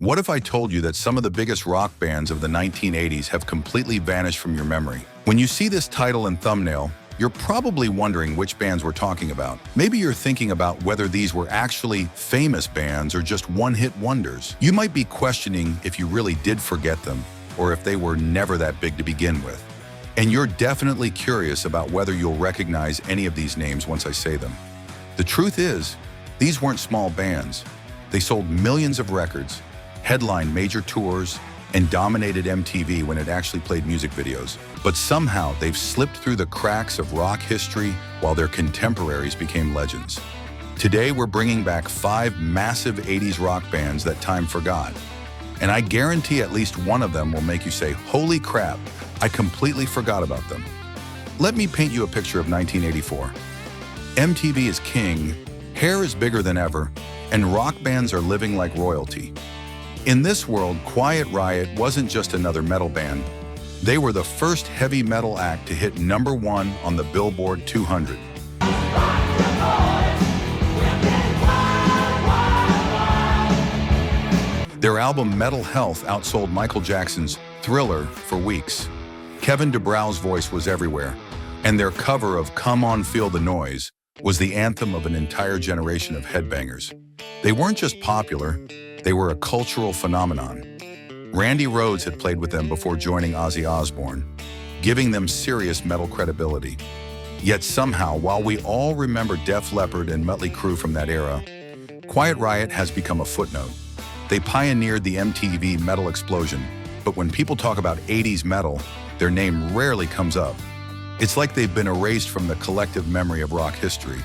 What if I told you that some of the biggest rock bands of the 1980s have completely vanished from your memory? When you see this title and thumbnail, you're probably wondering which bands we're talking about. Maybe you're thinking about whether these were actually famous bands or just one-hit wonders. You might be questioning if you really did forget them or if they were never that big to begin with. And you're definitely curious about whether you'll recognize any of these names once I say them. The truth is, these weren't small bands. They sold millions of records, headlined major tours, and dominated MTV when it actually played music videos. But somehow they've slipped through the cracks of rock history while their contemporaries became legends. Today we're bringing back 5 massive 80s rock bands that time forgot. And I guarantee at least one of them will make you say, "Holy crap, I completely forgot about them." Let me paint you a picture of 1984. MTV is king, hair is bigger than ever, and rock bands are living like royalty. In this world, Quiet Riot wasn't just another metal band. They were the first heavy metal act to hit #1 on the Billboard 200. Their album Metal Health outsold Michael Jackson's Thriller for weeks. Kevin DuBrow's voice was everywhere, and their cover of Come On Feel the Noise was the anthem of an entire generation of headbangers. They weren't just popular, they were a cultural phenomenon. Randy Rhoads had played with them before joining Ozzy Osbourne, giving them serious metal credibility. Yet somehow, while we all remember Def Leppard and Mötley Crüe from that era, Quiet Riot has become a footnote. They pioneered the MTV metal explosion, but when people talk about 80s metal, their name rarely comes up. It's like they've been erased from the collective memory of rock history.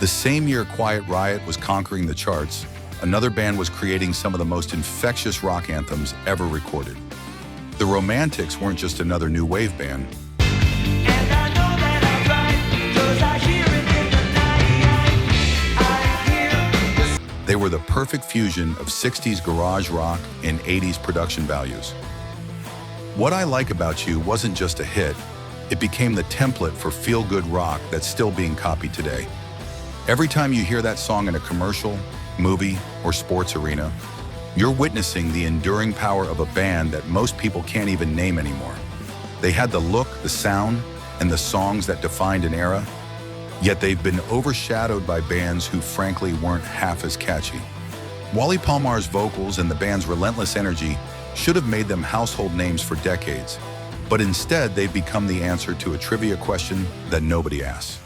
The same year Quiet Riot was conquering the charts, another band was creating some of the most infectious rock anthems ever recorded. The Romantics weren't just another new wave band. They were the perfect fusion of 60s garage rock and 80s production values. What I Like About You wasn't just a hit, it became the template for feel-good rock that's still being copied today. Every time you hear that song in a commercial, movie, or sports arena, you're witnessing the enduring power of a band that most people can't even name anymore. They had the look, the sound, and the songs that defined an era, yet they've been overshadowed by bands who frankly weren't half as catchy. Wally Palmar's vocals and the band's relentless energy should have made them household names for decades, but instead they've become the answer to a trivia question that nobody asks.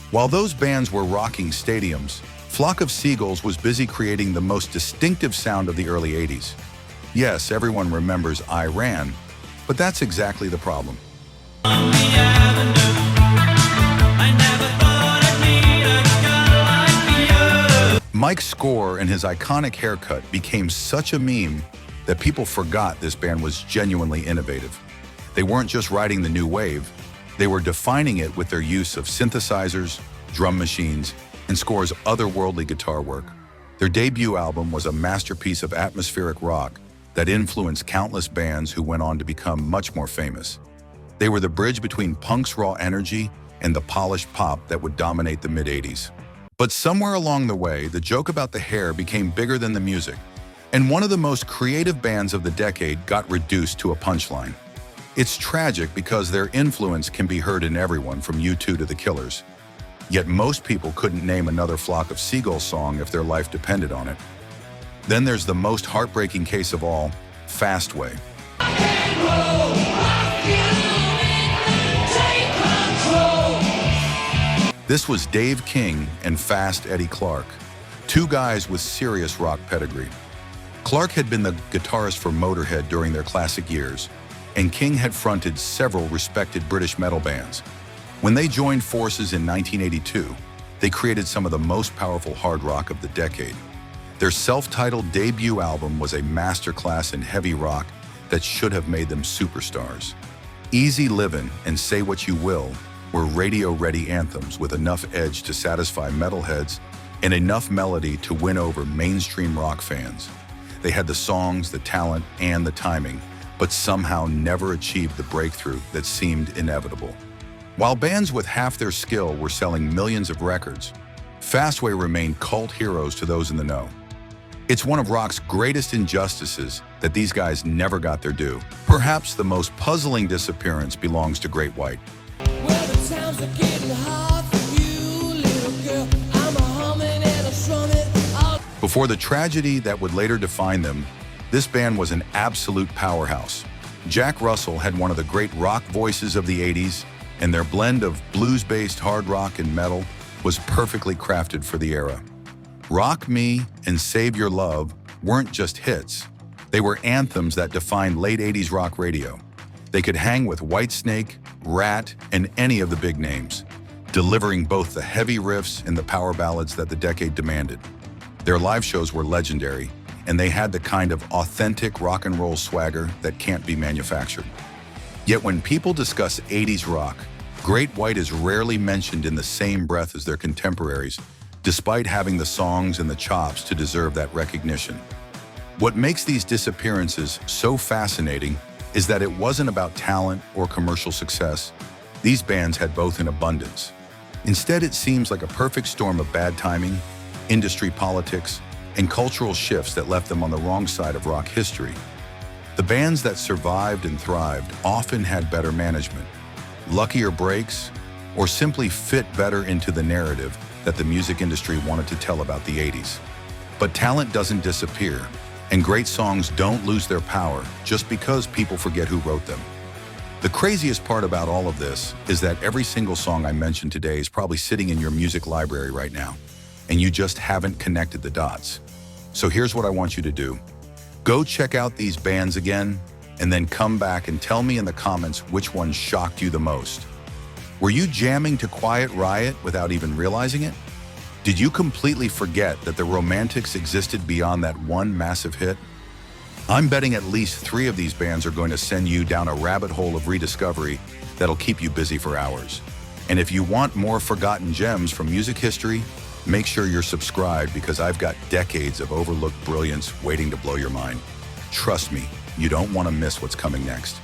While those bands were rocking stadiums, Flock of Seagulls was busy creating the most distinctive sound of the early 80s. Yes, everyone remembers I Ran, but that's exactly the problem. Mike's score and his iconic haircut became such a meme that people forgot this band was genuinely innovative. They weren't just riding the new wave, they were defining it with their use of synthesizers, drum machines, and Score's otherworldly guitar work. Their debut album was a masterpiece of atmospheric rock that influenced countless bands who went on to become much more famous. They were the bridge between punk's raw energy and the polished pop that would dominate the mid-80s. But somewhere along the way, the joke about the hair became bigger than the music, and one of the most creative bands of the decade got reduced to a punchline. It's tragic because their influence can be heard in everyone from U2 to the Killers. Yet most people couldn't name another Flock of Seagull song if their life depended on it. Then there's the most heartbreaking case of all, Fastway. This was Dave King and Fast Eddie Clarke, two guys with serious rock pedigree. Clarke had been the guitarist for Motorhead during their classic years, and King had fronted several respected British metal bands. When they joined forces in 1982, they created some of the most powerful hard rock of the decade. Their self-titled debut album was a masterclass in heavy rock that should have made them superstars. Easy Livin' and Say What You Will were radio-ready anthems with enough edge to satisfy metalheads and enough melody to win over mainstream rock fans. They had the songs, the talent, and the timing, but somehow never achieved the breakthrough that seemed inevitable. While bands with half their skill were selling millions of records, Fastway remained cult heroes to those in the know. It's one of rock's greatest injustices that these guys never got their due. Perhaps the most puzzling disappearance belongs to Great White. Well, the times are getting hard for you, little girl. I'm a humming and a strumming. Before the tragedy that would later define them, this band was an absolute powerhouse. Jack Russell had one of the great rock voices of the 80s, and their blend of blues-based hard rock and metal was perfectly crafted for the era. Rock Me and Save Your Love weren't just hits. They were anthems that defined late 80s rock radio. They could hang with Whitesnake, Rat, and any of the big names, delivering both the heavy riffs and the power ballads that the decade demanded. Their live shows were legendary, and they had the kind of authentic rock and roll swagger that can't be manufactured. Yet when people discuss 80s rock, Great White is rarely mentioned in the same breath as their contemporaries, despite having the songs and the chops to deserve that recognition. What makes these disappearances so fascinating is that it wasn't about talent or commercial success. These bands had both in abundance. Instead, it seems like a perfect storm of bad timing, industry politics, and cultural shifts that left them on the wrong side of rock history. The bands that survived and thrived often had better management, luckier breaks, or simply fit better into the narrative that the music industry wanted to tell about the 80s. But talent doesn't disappear, and great songs don't lose their power just because people forget who wrote them. The craziest part about all of this is that every single song I mentioned today is probably sitting in your music library right now, and you just haven't connected the dots. So here's what I want you to do. Go check out these bands again, and then come back and tell me in the comments which one shocked you the most. Were you jamming to Quiet Riot without even realizing it? Did you completely forget that the Romantics existed beyond that one massive hit? I'm betting at least 3 of these bands are going to send you down a rabbit hole of rediscovery that'll keep you busy for hours. And if you want more forgotten gems from music history, make sure you're subscribed because I've got decades of overlooked brilliance waiting to blow your mind. Trust me, you don't want to miss what's coming next.